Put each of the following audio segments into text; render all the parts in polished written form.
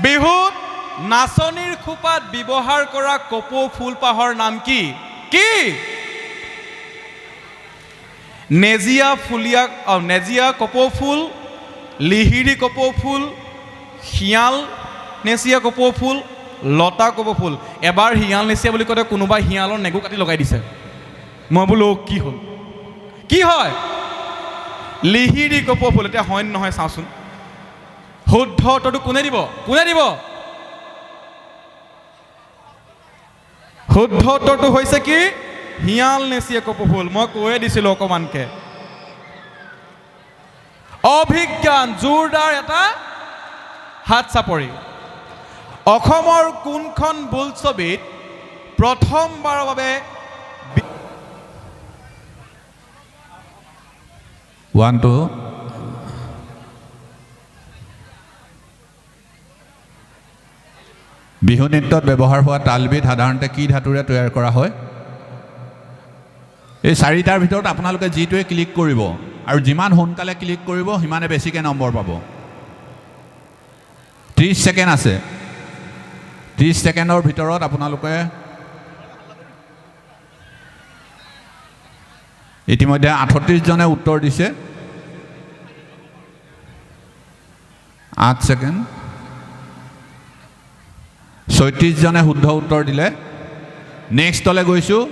বিহুত নাচনীৰ খোপাত ব্যৱহাৰ কৰা কপৌ ফুলপাহৰ নাম কি? কি? নেজিয়া কপৌ ফুল, লিহিৰি কপৌ ফুল, শিয়াল নেচিয়া কপৌ ফুল, লতা কপৌ ফুল। এবাৰ শিয়াল নেচিয়া বুলি কওঁতে কোনোবাই শিয়ালৰ নেগু কাটি লগাই দিছে। মই বোলো কি হ'ল? কি হয়? লিহিৰি কপৌ ফুল। এতিয়া হয় নহয় চাওঁচোন। শুদ্ধ উত্তৰটো কোনে দিব? কোনে দিব? শুদ্ধ উত্তৰটো হৈছে কি? শিয়াল নেচিয়া কপৌ ফুল। মই কৈয়ে দিছিলোঁ অকণমানকে। অভিজ্ঞান জোৰদাৰ এটা হাত চাপৰি। অসমৰ কোনখন বোলছবিত প্ৰথমবাৰৰ বাবে বিহু নৃত্যত ব্যৱহাৰ হোৱা তালবিধ সাধাৰণতে কি ধাতুৰে তৈয়াৰ কৰা হয়? এই চাৰিটাৰ ভিতৰত আপোনালোকে যিটোৱে ক্লিক কৰিব আৰু যিমান সোনকালে ক্লিক কৰিব সিমানে বেছিকৈ নম্বৰ পাব। 30 ছেকেণ্ড আছে। 30 ছেকেণ্ডৰ ভিতৰত আপোনালোকে ইতিমধ্যে 38 জনে উত্তৰ দিছে। 8 ছেকেণ্ড। 36 জনে শুদ্ধ উত্তৰ দিলে। নেক্সটলৈ গৈছোঁ।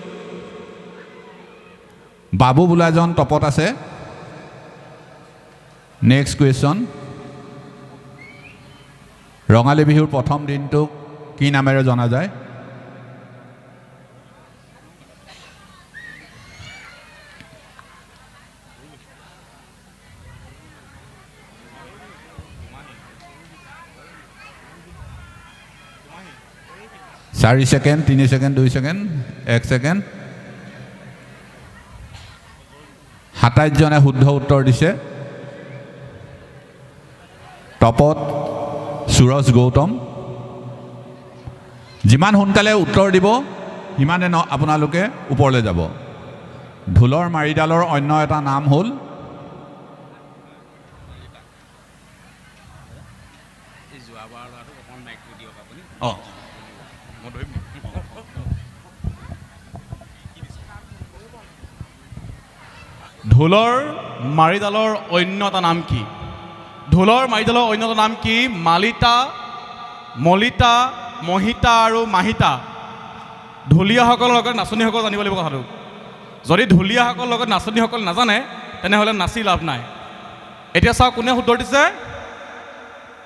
বাবু বোলা এজন টপত আছে। Next question. ৰঙালী বিহুৰ প্ৰথম দিনটোক কি নামেৰে জনা যায়? চাৰি ছেকেণ্ড, 3 ছেকেণ্ড, 2 ছেকেণ্ড, 1 ছেকেণ্ড। 27 জনে শুদ্ধ উত্তৰ দিছে। টপত সুৰজ গৌতম। যিমান সোনকালে উত্তৰ দিব সিমানে আপোনালোকে ওপৰলৈ যাব। ঢোলৰ মাৰিডালৰ অন্য এটা নাম হ'ল ঢোলৰ মাৰিডালৰ অন্য এটা নাম কি? ঢোলৰ মাৰিডালৰ অন্য এটা নাম কি? মালিতা, মলিতা, মহিতা আৰু মাহিতা। ঢুলীয়াসকলৰ লগত নাচনীসকল জানিব লাগিব কথাটো। যদি ঢুলীয়াসকলৰ লগত নাচনীসকল নাজানে তেনেহ'লে নাচি লাভ নাই। এতিয়া চাওক কোনে শুদ্ধ দিছে।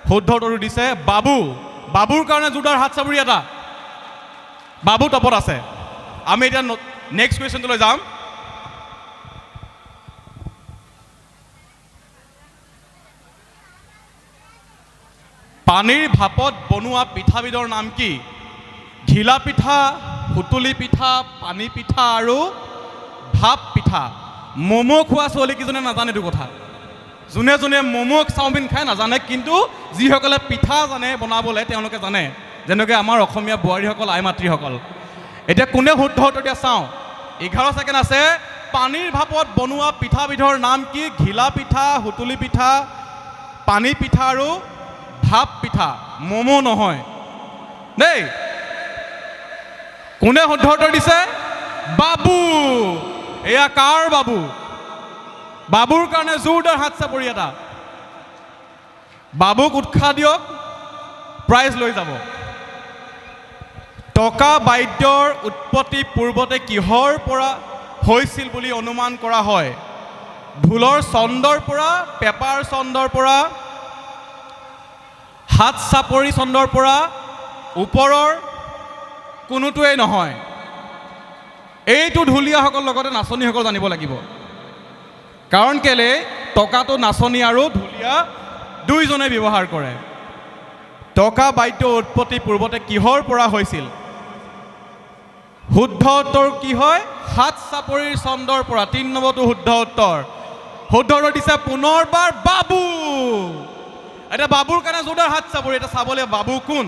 শুদ্ধ উত্তৰটো দিছে বাবু। বাবুৰ কাৰণে জোৰদাৰ হাত চাপৰি এটা। বাবু টপত আছে। আমি এতিয়া নেক্সট কুৱেশ্যনটোলৈ যাম। পানীৰ ভাপত বনোৱা পিঠাবিধৰ নাম কি? ঘিলা পিঠা, সুতুলি পিঠা, পানী পিঠা আৰু ভাপ পিঠা। ম'ম' খোৱা ছোৱালীকেইজনে নাজানে এইটো কথা। যোনে যোনে ম'ম' চাওমিন খাই নাজানে, কিন্তু যিসকলে পিঠা জানে বনাবলৈ তেওঁলোকে জানে। যেনেকৈ আমাৰ অসমীয়া বোৱাৰীসকল, আই মাতৃসকল। এতিয়া কোনে শুদ্ধ উত্তৰ দিয়া চাওঁ। 11 ছেকেণ্ড আছে। পানীৰ ভাপত বনোৱা পিঠাবিধৰ নাম কি? ঘিলা পিঠা, সুতুলি পিঠা, পানী পিঠা আৰু ভাপ পিঠা। ম'ম' নহয় দেই। কোনে শুদ্ধ উত্তৰ দিছে? বাবু। এয়া কাৰ বাবু? বাবুৰ কাৰণে জোৰদাৰ হাত চাপৰি এটা। বাবুক উৎসাহ দিয়ক, প্ৰাইজ লৈ যাব। টকা বাদ্যৰ উৎপত্তি পূৰ্বতে কিহৰ পৰা হৈছিল বুলি অনুমান কৰা হয়? ঢোলৰ ছন্দৰ পৰা, পেপাৰ ছন্দৰ পৰা, হাত চাপৰি ছন্দৰ পৰা, ওপৰৰ কোনোটোৱেই নহয়। এইটো ঢুলীয়াসকলৰ লগতে নাচনীসকল জানিব লাগিব। কাৰণ কেলে টকাটো নাচনী আৰু ঢুলীয়া দুইজনে ব্যৱহাৰ কৰে। টকা বাদ্য উৎপত্তি পূৰ্বতে কিহৰ পৰা হৈছিল? শুদ্ধ উত্তৰ কি হয়? হাত চাপৰিৰ ছন্দৰ পৰা। 3 নম্বৰটো শুদ্ধ উত্তৰ। শুদ্ধ উত্তৰ দিছে পুনৰবাৰ বাবু। এতিয়া বাবুৰ কাৰণে জোৰদাৰ হাত চাপৰি। এতিয়া চাবলৈ বাবু কোন?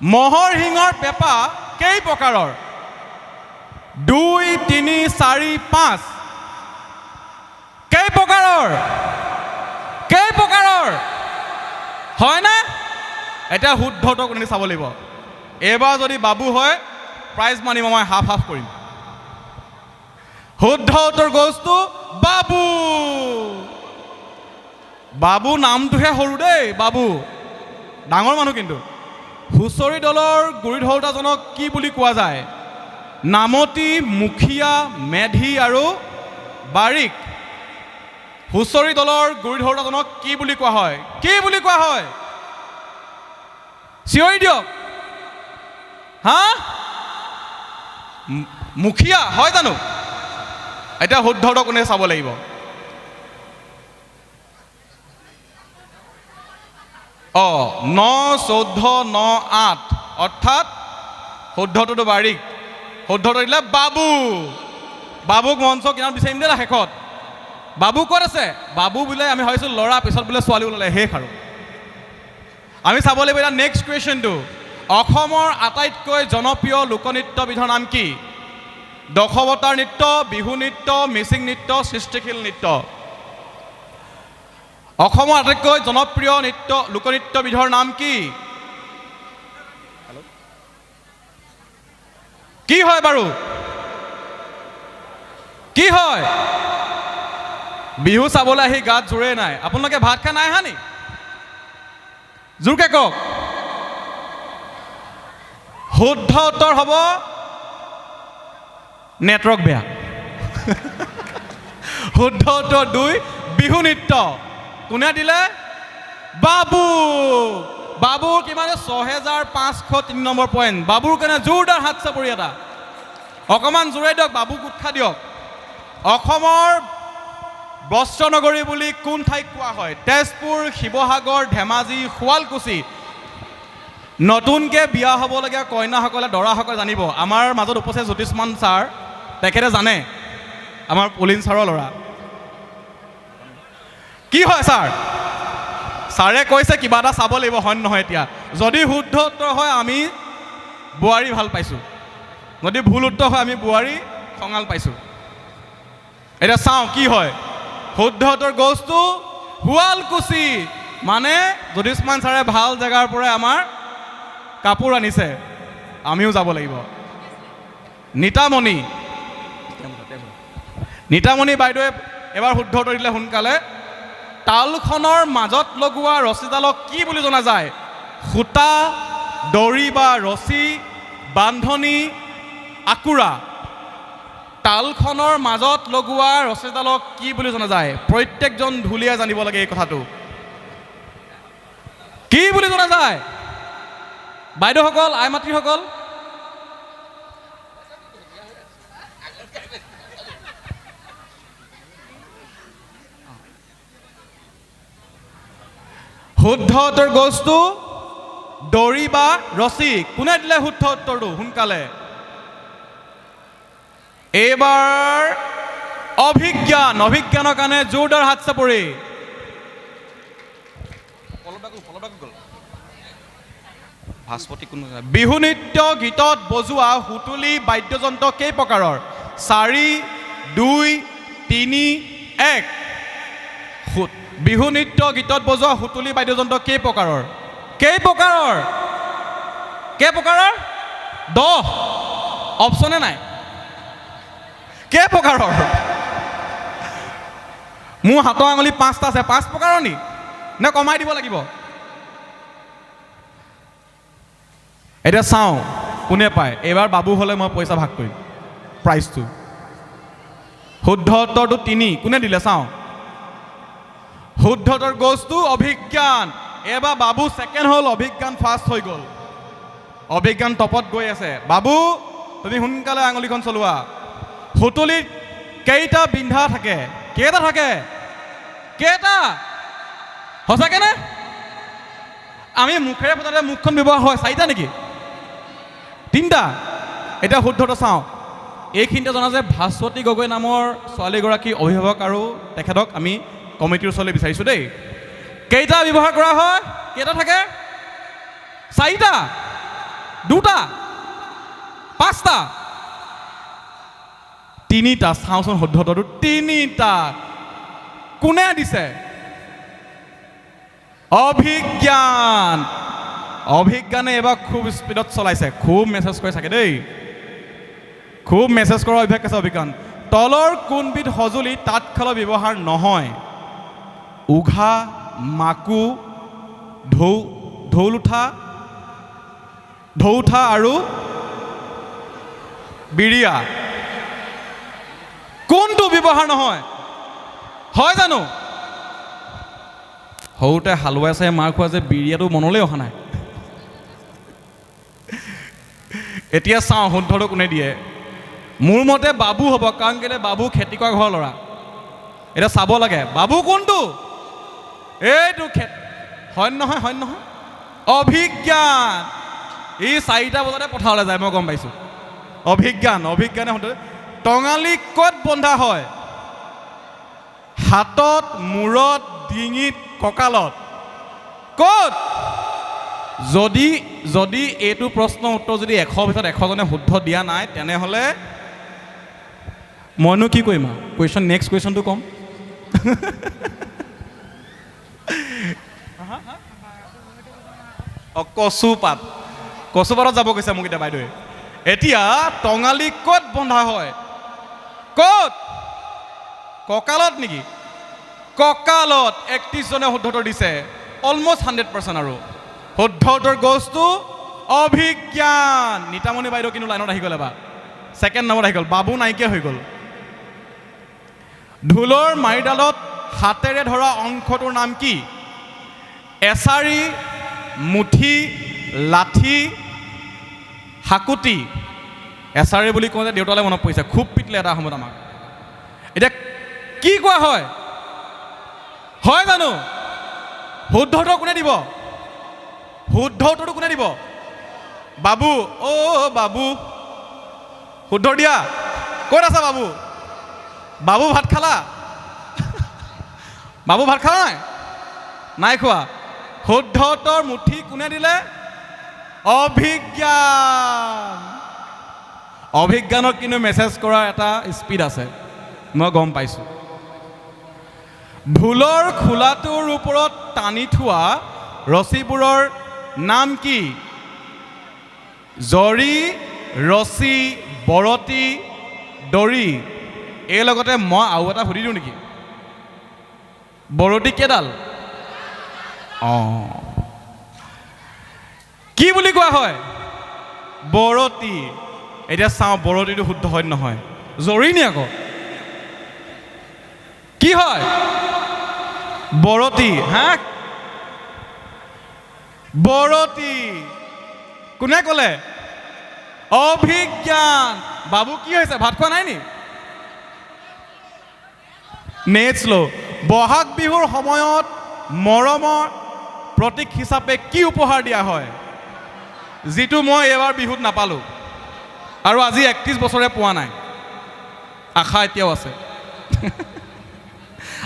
মহৰ শিঙৰ পেঁপা কেই প্ৰকাৰৰ? 2, 3, 4, 5। কেই প্ৰকাৰৰ? কেই প্ৰকাৰৰ? হয় না? এতিয়া শুদ্ধ উত্তৰ কোনে চাব লাগিব। এইবাৰ যদি বাবু হয় প্ৰাইজ মানি মই হাফ হাফ কৰিম। শুদ্ধ উত্তৰ goes to বাবু। বাবু নামটোহে সৰু দেই, বাবু ডাঙৰ মানুহ কিন্তু। হুঁচৰি দলৰ গুৰি ধৰোঁতাজনক কি বুলি কোৱা যায়? নামতি, মুখীয়া, মেধি আৰু বাৰিক। হুঁচৰি দলৰ গুৰি ধৰোঁতাজনক কি বুলি কোৱা হয়? কি বুলি কোৱা হয়? চিঞৰি দিয়ক। হা? মুখীয়া হয় জানো? এতিয়া শুদ্ধ উত্তৰ কোনে চাব লাগিব। অঁ 9, 14, 9, 8 অৰ্থাৎ শুদ্ধটোতো বাৰিক। শুদ্ধটো দিলে বাবু। বাবুক মঞ্চ কিনাৰত বিচাৰিম দেই শেষত। বাবু ক'ত আছে? বাবু বোলে আমি ভাবিছোঁ ল'ৰা, পিছত বোলে ছোৱালী ওলালে, শেষ আৰু। আমি চাব লাগিব এতিয়া নেক্সট কুৱেশ্যনটো। অসমৰ আটাইতকৈ জনপ্ৰিয় লোকনৃত্যবিধৰ নাম কি? দশৱতাৰ নৃত্য, বিহু নৃত্য, মিচিং নৃত্য, সৃষ্টিশীল নৃত্য। অসমৰ আটাইতকৈ জনপ্ৰিয় লোকনৃত্যবিধৰ নাম কি? কি হয় বাৰু? কি হয়? বিহু চাবলৈ আহি গাত জোৰে নাই। আপোনালোকে ভাত খাই নাই আহা নি? জোৰকে কওক। শুদ্ধ উত্তৰ হ'ব নেটৱৰ্ক বেয়া। শুদ্ধ উত্তৰ 2 বিহু নৃত্য। কোনে দিলে? বাবু। বাবুৰ কিমান? 6503 নম্বৰ পইণ্ট। বাবুৰ কাৰণে জোৰদাৰ হাত চাপৰি এটা। অকণমান জোৰে দিয়ক, বাবুক উৎসাহ দিয়ক। অসমৰ বস্ত্ৰ নগৰী বুলি কোন ঠাইক কোৱা হয়? তেজপুৰ, শিৱসাগৰ, ধেমাজি, শুৱালকুছি। নতুনকৈ বিয়া হ'বলগীয়া কইনাসকলে, দৰাসকলে জানিব। আমাৰ মাজত উপস্থিত জ্যোতিষ্মান ছাৰ, তেখেতে জানে, আমাৰ পুলিন ছাৰৰ ল'ৰা। কি হয় ছাৰ? ছাৰে কৈছে কিবা এটা চাব লাগিব, হয় নহয়? এতিয়া যদি শুদ্ধ উত্তৰ হয় আমি বোৱাৰী ভাল পাইছোঁ, যদি ভুল উত্তৰ হয় আমি বোৱাৰী খঙাল পাইছোঁ। এতিয়া চাওঁ কি হয়। শুদ্ধ উত্তৰ goes to শুৱালকুছি। মানে জ্যোতিষ্মান ছাৰে ভাল জেগাৰ পৰাই আমাৰ কাপোৰ আনিছে, আমিও যাব লাগিব। নিতামণি বাইদেৱে এবাৰ শুদ্ধ উত্তৰ দিলে সোনকালে। তালখনৰ মাজত লগোৱা ৰছীডালক কি বুলি জনা যায়? সূতা, দড়ি বা ৰছী, বান্ধনি, আকুৰা। তালখনৰ মাজত লগোৱা ৰছীডালক কি বুলি জনা যায়? প্ৰত্যেকজন ঢুলীয়াই জানিব লাগে এই কথাটো। কি বুলি জনা যায়? বাইদেউসকল, আই মাতৃসকল, শুদ্ধ উত্তৰ goes to দড়ি বা ৰছী। কোনে দিলে শুদ্ধ উত্তৰটো? সোনকালে। এইবাৰ অভিজ্ঞানৰ কাৰণে জোৰদাৰ হাত চাপৰি। বিহু নৃত্য গীতত বজোৱা সুতুলি বাদ্যযন্ত্ৰ কেই প্ৰকাৰৰ? 4, 2, 3, 1। বিহু নৃত্য গীতত বজোৱা সুতুলি বাদ্যযন্ত্ৰ কেই প্ৰকাৰৰ? কেই প্ৰকাৰৰ? 10। অপশ্যনে নাই। কেই প্ৰকাৰৰ? মোৰ হাতৰ আঙুলি 5টা আছে, 5 প্ৰকাৰৰ নি? নে কমাই দিব লাগিব? এতিয়া চাওঁ কোনে পায়। এইবাৰ বাবু হ'লে মই পইচা ভাগ কৰিম, প্ৰাইজটো। শুদ্ধ উত্তৰটো 3। কোনে দিলে চাওঁ? শুদ্ধ উত্তৰ goes to অভিজ্ঞান। এইবাৰ বাবু ছেকেণ্ড হ'ল, অভিজ্ঞান ফাৰ্ষ্ট হৈ গ'ল। অভিজ্ঞান টপত গৈ আছে। বাবু তুমি সোনকালে আঙুলিখন চলোৱা। সুতুলিত কেইটা বিন্ধা থাকে? কেইটা থাকে? কেইটা? সঁচাকে নে? আমি মুখেৰে ফুটালে মুখখন ব্যৱহাৰ হয়, 4টা নেকি? 3টা। এতিয়া শুদ্ধটো চাওঁ। এইখিনিতে জনা যে ভাস্বতী গগৈ নামৰ ছোৱালীগৰাকী অভিভাৱক আৰু তেখেতক আমি কমিটিৰ ওচৰলৈ বিচাৰিছোঁ দেই। কেইটা ব্যৱহাৰ কৰা হয়? কেইটা থাকে? 4টা, 2টা, 5টা, 3টা। চাওঁচোন শুদ্ধটো 3টা। কোনে দিছে? অভিজ্ঞান। অভিজ্ঞানে এবাৰ খুব স্পীডত চলাইছে, খুব মেছেজ কৰি থাকে দেই, খুব মেছেজ কৰাৰ অভ্যাস আছে অভিজ্ঞান। তলৰ কোনবিধ সঁজুলি তাঁতশালৰ ব্যৱহাৰ নহয়? উঘা, মাকু, ঢৌঠা আৰু বিৰিয়া। কোনটো ব্যৱহাৰ নহয়? হয় জানো? সৰুতে হালোৱাই চাই মাৰ খোৱা যে বিৰিয়াটো মনলৈ অহা নাই। এতিয়া চাওঁ শুদ্ধটো কোনে দিয়ে। মোৰ মতে বাবু হ'ব, কাৰণ কেলৈ বাবু খেতি কৰা ঘৰৰ ল'ৰা। এতিয়া চাব লাগে বাবু কোনটো? এইটো হয় নহয়, হয় নহয়? অভিজ্ঞান। ই 4টা বজাতে পথাৰলৈ যায়, মই গম পাইছোঁ। অভিজ্ঞানে টঙালি ক'ত বন্ধা হয়? হাতত, মূৰত, ডিঙিত, কঁকালত। ক'ত? যদি এইটো প্ৰশ্নৰ উত্তৰ যদি 100 ভিতৰত 100জনে শুদ্ধ দিয়া নাই, তেনেহ'লে মইনো কি কৰিম আৰু নেক্সট কুৱেশ্যনটো ক'ম। কচুপাতত যাব কৈছে মোক এতিয়া বাইদেৱে। এতিয়া টঙালি ক'ত বন্ধা হয়? ক'ত? কঁকালত নেকি? কঁকালত। 31জনে শুদ্ধ উত্তৰ দিছে, অলমষ্ট 100% আৰু শুদ্ধ উত্তৰ গছটো অভিজ্ঞান। নিতামণি বাইদেউ কিন্তু লাইনত আহি গ'ল, এবাৰ ছেকেণ্ড নম্বৰত আহি গ'ল, বাবু নাইকিয়া হৈ গ'ল। ঢোলৰ মাৰিডালত হাতেৰে ধৰা অংশটোৰ নাম কি? এছাৰি, মুঠি, লাঠি, হাকুটি। এছাৰি বুলি কওঁতে দেউতালৈ মনত পৰিছে, খুব পিটলে এটা সময়ত আমাক। এতিয়া কি কোৱা হয়? হয় জানো? শুদ্ধ উত্তৰ কোনে দিব? শুদ্ধ উত্তৰটো কোনে দিব? বাবু। বাবু শুদ্ধ দিয়া। ক'ত আছা বাবু? বাবু ভাত খালা? বাবু ভাত খালা নাই খোৱা? শুদ্ধ উত্তৰ মুঠি কোনে দিলে? অভিজ্ঞান। অভিজ্ঞানক কিন্তু মেছেজ কৰাৰ এটা স্পীড আছে, মই গম পাইছোঁ। ঢোলৰ খোলাটোৰ ওপৰত টানি থোৱা ৰছীবোৰৰ নাম কি? জৰি, ৰছী, বৰতী, দৰি। এই লগতে মই আৰু এটা সুধি দিওঁ নেকি? বৰতী কেইডাল? কি বুলি কোৱা হয়? বৰতী। এতিয়া চাওঁ বৰতীটো শুদ্ধ হয় নহয়? জৰি নি আকৌ? কি হয়? বৰতী। বৰতী। কোনে ক'লে? অভিজ্ঞান। বাবু কি হৈছে, ভাত খোৱা নাই নি? নেক্সট ল'। বহাগ বিহুৰ সময়ত মৰমৰ প্ৰতীক হিচাপে কি উপহাৰ দিয়া হয়? যিটো মই এইবাৰ বিহুত নাপালোঁ আৰু আজি 31 বছৰে পোৱা নাই। আশা এতিয়াও আছে।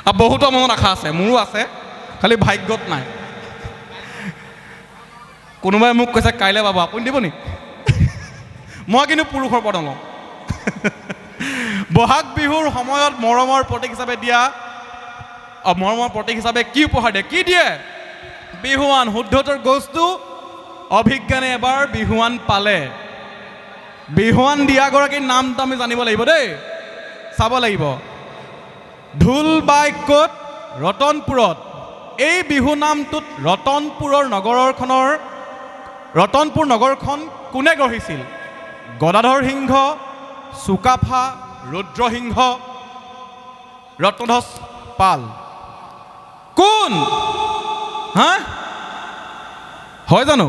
আৰু বহুতৰ মনত আশা আছে, মোৰো আছে, খালি ভাগ্যত নাই। কোনোবাই মোক কৈছে কাইলৈ পাব, আপুনি দিব নি? মই কিন্তু পুৰুষৰ পদ নলওঁ। বহাগ বিহুৰ সময়ত মৰমৰ প্ৰতীক হিচাপে কি উপহাৰ দিয়ে? কি দিয়ে? বিহুৱান। শুদ্ধ উত্তৰ গছটো অভিজ্ঞানে এবাৰ বিহুৱান পালে। বিহুৱান দিয়াগৰাকীৰ নামটো আমি জানিব লাগিব দেই, চাব লাগিব। ঢোল বাই ক'ত? ৰতনপুৰত। এই বিহু নামটোত ৰতনপুৰ নগৰখন কোনে গঢ়িছিল? গদাধৰ সিংহ, চুকাফা, ৰুদ্ৰসিংহ, ৰত্নধ্বজ পাল। কোন? হয় জানো?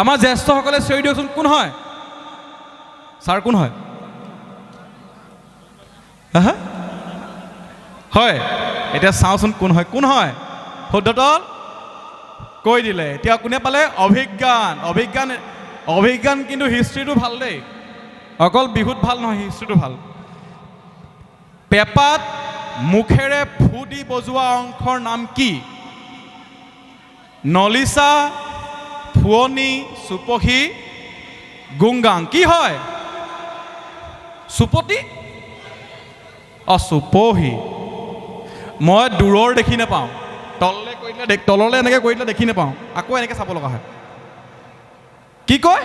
আমাৰ জ্যেষ্ঠসকলে চিঞৰি দিয়কচোন, কোন হয় ছাৰ? কোন হয়? হয়, এতিয়া চাওঁচোন কোন হয়। কোন হয়? শুদ্ধটো কৈ দিলে। এতিয়া কোনে পালে? অভিজ্ঞান। অভিজ্ঞান কিন্তু হিষ্ট্ৰীটো ভাল দেই, অকল বিহুত ভাল নহয়, হিষ্ট্ৰীটো ভাল। পেঁপাত মুখেৰে ফু দি বজোৱা অংশৰ নাম কি? নলিচা, ফুৱনি, চুপহী, গুংগাং। কি হয়? চুপতি? চুপহী। মই দূৰৰ দেখি নাপাওঁ, তললৈ কৰি দিলে তললৈ এনেকৈ কৰি দিলে দেখি নাপাওঁ, আকৌ এনেকৈ চাব লগা হয়। কি কয়?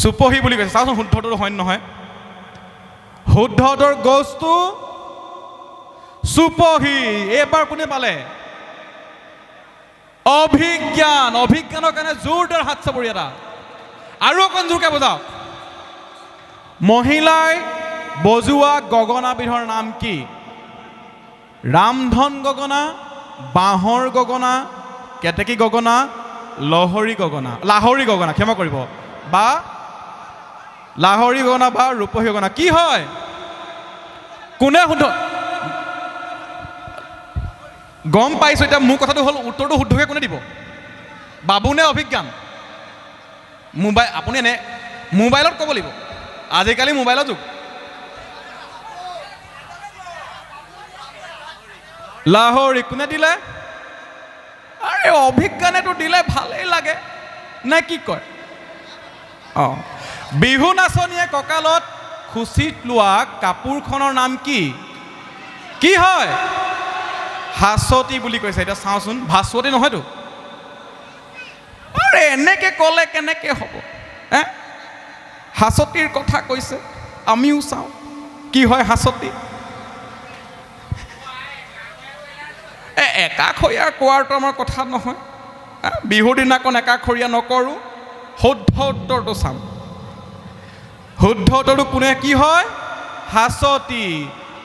চুপহী বুলি কৈছে। চাওঁচোন শুদ্ধটোৰ হয় নহয়। শুদ্ধটোৰ গছটো চুপহী। এইবাৰ কোনে পালে? অভিজ্ঞান। অভিজ্ঞানৰ কাৰণে জোৰদাৰ হাত চাপৰি এটা। আৰু অকণ জোৰকৈ বজাওক। মহিলাই বজোৱা গগনাবিধৰ নাম কি? ৰামধন গগনা, বাঁহৰ গগনা, কেতেকী গগনা, লাহৰী গগনা, ক্ষমা কৰিব, বা লাহৰী গগনা বা ৰূপহী গগনা। কি হয়? কোনে শুদ্ধ? গম পাইছোঁ। এতিয়া মোৰ কথাটো হ'ল উত্তৰটো শুদ্ধকৈ কোনে দিব? বাবু নে অভিজ্ঞান? আপুনি এনে মোবাইলত ক'ব লাগিব। আজিকালি মোবাইলৰ যুগ। লাহৰী। কোনে দিলে? আৰে অভিজ্ঞানেতো দিলে ভালেই লাগে নে কি কয়? অঁ, বিহু নাচনীয়ে কঁকালত খুচিত লোৱা কাপোৰখনৰ নাম কি? কি হয়? হাঁচতি বুলি কৈছে। এতিয়া চাওঁচোন, ভাস্বতী নহয়তো। আৰে এনেকৈ ক'লে কেনেকৈ হ'ব? হাঁচতিৰ কথা কৈছে, আমিও চাওঁ কি হয় হাঁচতি। একাষৰীয়া কোৱাটো আমাৰ কথা নহয়। বিহুৰ দিনাখন একাষৰীয়া নকৰোঁ। শুদ্ধ উত্তৰটো চাম। শুদ্ধ উত্তৰটো কোনে? কি হয়? হাঁচতি।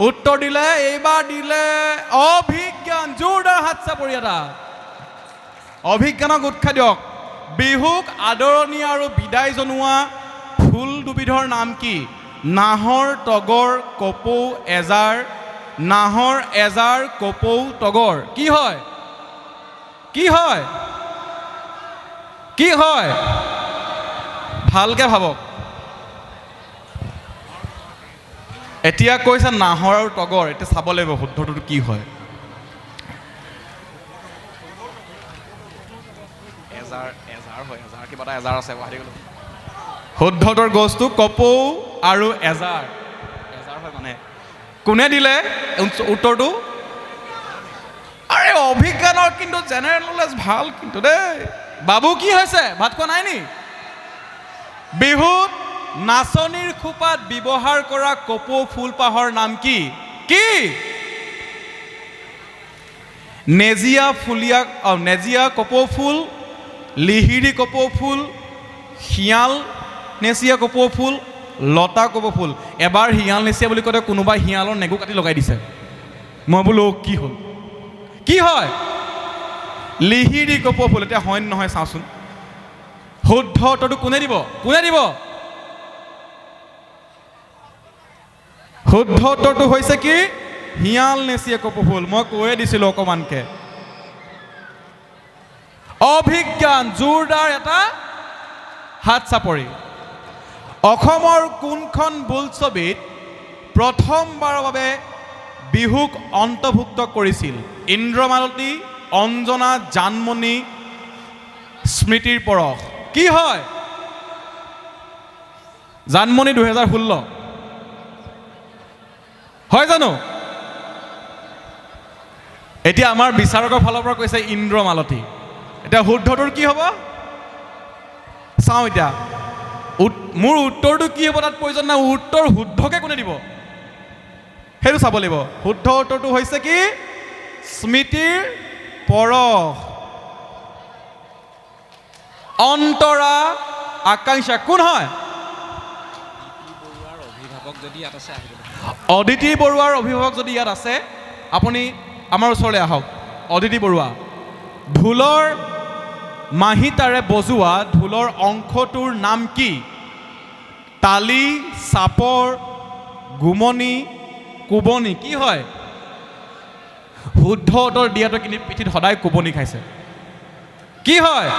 উত্তৰ দিলে, এইবাৰ দিলে অভিজ্ঞান। জোৰদাৰ হাত চাপৰি এটা। অভিজ্ঞানক উৎসাহ দিয়ক। বিহুক আদৰণি আৰু বিদায় জনোৱা ফুল দুবিধৰ নাম কি? নাহৰ, তগৰ, কপৌ, এজাৰ। নাহৰ, এজাৰ, কপৌ, তগৰ। কি হয়? কি হয়? কি হয়? ভালকে ভাবক। এতিয়া কৈছে নাহৰ আৰু তগৰ। এতিয়া চাব লাগিব শুদ্ধটো কি হয়। এজাৰ হয়। এজাৰ কিবা এটা এজাৰ আছে। শুদ্ধটোৰ গছটো কপৌ আৰু এজাৰ। এজাৰ হয় মানে। কোনে দিলে উত্তৰটো? আৰে অভিজ্ঞানৰ কিন্তু জেনেৰেল নলেজ ভাল কিন্তু দেই। বাবু কি হৈছে? ভাত খোৱা নাই নি? বিহুত নাচনীৰ খোপাত ব্যৱহাৰ কৰা কপৌ ফুলপাহৰ নাম কি? কি? নেজিয়া কপৌ ফুল, লিহিৰি কপৌ ফুল, শিয়াল নেচিয়া কপৌ ফুল, লতা কপৌ ফুল। এবাৰ শিয়াল নেচিয়া বুলি কওঁতে কোনোবাই শিয়ালৰ নেগু কাটি লগাই দিছে। মই বোলো কি হ'ল? কি হয়? লিহিৰি কপৌ ফুল। এতিয়া হয় নহয় চাওঁচোন। শুদ্ধ উত্তৰটো কোনে দিব? কোনে দিব? শুদ্ধ উত্তৰটো হৈছে কি? শিয়াল নেচিয়া কপৌ ফুল। মই কৈয়ে দিছিলোঁ অকণমানকে। অভিজ্ঞান। জোৰদাৰ এটা হাত চাপৰি। অসমৰ কোনখন বোলছবিত প্ৰথমবাৰৰ বাবে বিহুক অন্তৰ্ভুক্ত কৰিছিল? ইন্দ্ৰমালতী, অঞ্জনা, জানমণি, স্মৃতিৰ পৰশ। কি হয়? জানমণি 2016 হয় জানো? এতিয়া আমাৰ বিচাৰকৰ ফালৰ পৰা কৈছে ইন্দ্ৰমালতী। এতিয়া শুদ্ধটোৰ কি হ'ব? চাওঁ এতিয়া। মোৰ উত্তৰটো কি হ'ব তাত প্ৰয়োজন নাই। উত্তৰ শুদ্ধকে কোনে দিব সেইটো চাব লাগিব। শুদ্ধ উত্তৰটো হৈছে কি? স্মৃতিৰ পৰশ। অন্তৰা আকাংক্ষা কোন হয়? অদিতি বৰুৱাৰ অভিভাৱক যদি ইয়াত আছে, আপুনি আমাৰ ওচৰলৈ আহক। অদিতি বৰুৱা। ঢোলৰ মাহিতাৰে বজোৱা ঢোলৰ অংশটোৰ নাম কি? তালি, চাপৰ, গুমনি, কোবনি। কি হয়? শুদ্ধ উত্তৰ দিয়াটো কিন্তু পিঠিত সদায় কোবনি খাইছে। কি হয়?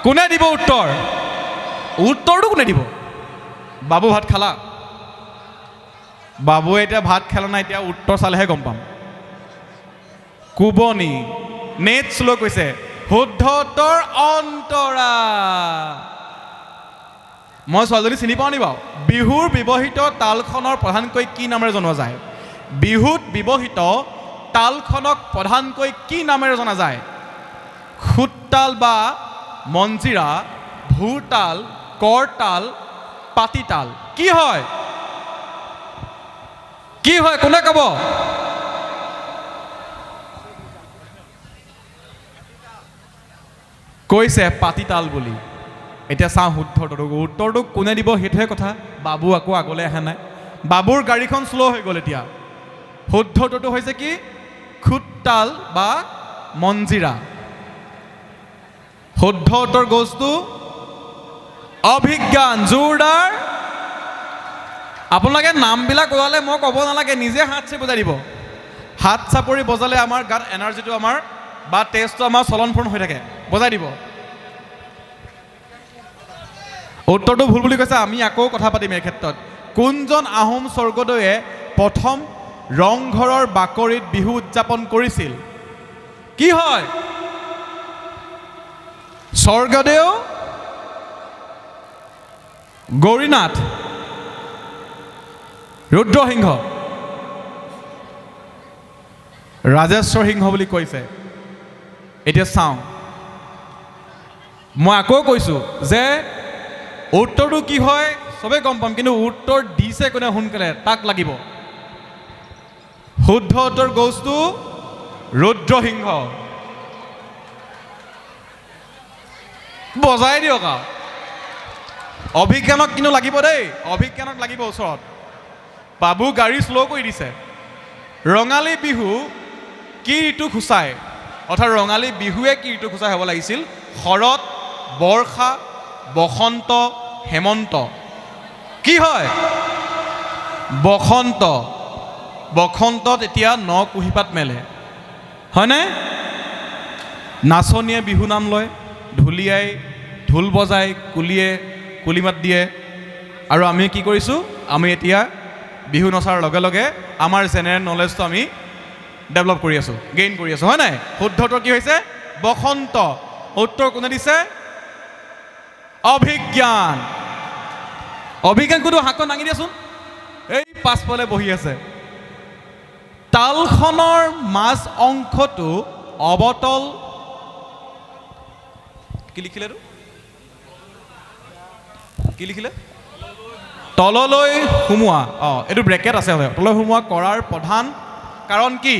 কোনে দিব উত্তৰ? উত্তৰটো কোনে দিব? বাবু ভাত খালা? বাবুৱে এতিয়া ভাত খালা নাই, এতিয়া উত্তৰ চালেহে গম পাম। কোবনি। নেট শ্ল' কৈছে। শুদ্ধ উত্তৰ অন্তৰা। মই ছোৱালীজনী চিনি পাওঁ নি বাৰু? বিহুৰ ব্যৱহৃত তালখনৰ প্ৰধানকৈ কি নামেৰে জনোৱা যায়? বিহুত ব্যৱহৃত তালখনক প্ৰধানকৈ কি নামেৰে জনা যায়? খুটতাল বা মঞ্জিৰা, ভুৰতাল, কৰতাল, পাতিতাল। কি হয়? কি হয় কোনে ক'ব? কৈছে পাতিতাল বুলি। এতিয়া চাওঁ উত্তৰটো কোনে দিব সেইটোহে কথা। বাবু আকৌ আগলৈ আহা নাই। বাবুৰ গাড়ীখন শ্ল' হৈ গ'ল এতিয়া। শুদ্ধটোতো হৈছে কি? খুটতাল বা মঞ্জিৰা। শুদ্ধ উত্তৰ গছটো অভিজ্ঞান। জোৰদাৰ। আপোনালোকে নামবিলাক ওলালে মই ক'ব নালাগে, নিজে হাত চাপৰি বজাই দিব। হাত চাপৰি বজালে আমাৰ গাত এনাৰ্জিটো আমাৰ বা তেজটো আমাৰ চলন ফুৰণ হৈ থাকে। বজাই দিব। উত্তৰটো ভুল বুলি কৈছে। আমি আকৌ কথা পাতিম এই ক্ষেত্ৰত। কোনজন আহোম স্বৰ্গদেৱে প্ৰথম ৰংঘৰৰ বাকৰিত বিহু উদযাপন কৰিছিল? কি হয়? স্বৰ্গদেউ, গৌৰীনাথ, ৰুদ্ৰসিংহ, ৰাজেশ্বৰ সিংহ বুলি কৈছে। এতিয়া চাওঁ, মই আকৌ কৈছোঁ যে উত্তৰটো কি হয় চবেই গম পাম, কিন্তু উত্তৰ দিছে কোনে সোনকালে তাক লাগিব। শুদ্ধ উত্তৰ গছটো ৰুদ্ৰসিংহ। বজাই দিয়ক আৰু। অভিজ্ঞানক কিন্তু লাগিব দেই, অভিজ্ঞানক লাগিব ওচৰত। বাবু গাড়ী শ্ল' কৰি দিছে। ৰঙালী বিহু কি ঋতু সূচায়? অৰ্থাৎ ৰঙালী বিহুৱে কি ঋতু সূচাই হ'ব লাগিছিল? শৰৎ, বৰ্ষা, বসন্ত, হেমন্ত। কি হয়? বসন্ত। বসন্তত এতিয়া ন কুঁহিপাত মেলে, হয়নে? নাচনীয়ে বিহু নাম লয়, ঢুলীয়াই ঢোল বজায়, কুলিয়ে কুলিমাত দিয়ে। আৰু আমি কি কৰিছোঁ? আমি এতিয়া বিহু নচাৰ লগে লগে আমাৰ জেনেৰেল নলেজটো আমি ডেভেলপ কৰি আছোঁ, গেইন কৰি আছোঁ, হয় নাই? শুদ্ধটো কি হৈছে? বসন্ত। উত্তৰ কোনে দিছে? অভিজ্ঞান। অভিজ্ঞান কোনটো? হাতখন দাঙি দিয়াচোন। এই পাছফালে বহি আছে। তালখনৰ মাজ অংশটো অৱতল। কি লিখিলে? কি লিখিলে? তললৈ সুমুওৱা। এইটো ব্ৰেকেট আছে। তললৈ সুমুওৱা কৰাৰ প্ৰধান কাৰণ কি?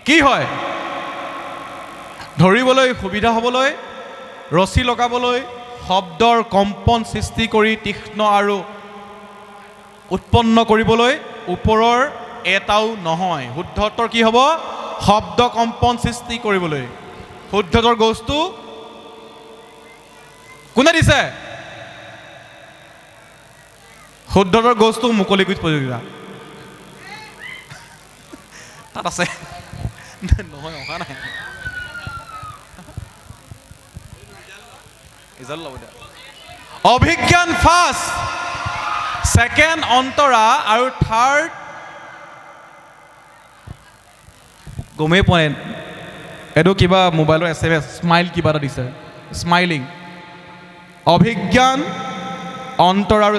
কি হয়? ধৰিবলৈ সুবিধা হ'বলৈ, ৰছী লগাবলৈ, শব্দৰ কম্পন সৃষ্টি কৰি তীক্ষ্ণ আৰু উৎপন্ন কৰিবলৈ, ওপৰৰ এটাও নহয়। শুদ্ধ উত্তৰ কি হ'ব? শব্দ কম্পন সৃষ্টি কৰিবলৈ। শুদ্ধ উত্তৰ গছটো কোনে দিছে? শুদ্ধ উত্তৰ গছটো মুকলি কুইজ প্ৰতিযোগিতা। তাত আছে নহয়, অহা নাই। অভিজ্ঞান ফাৰ্ষ্ট, ছেকেণ্ড অন্তৰা আৰু থাৰ্ড গমেই পোৱা নাই। এইটো কিবা মোবাইলৰ SMS স্মাইল কিবা এটা দিছে, স্মাইলিং। অভিজ্ঞান, অন্তৰা আৰু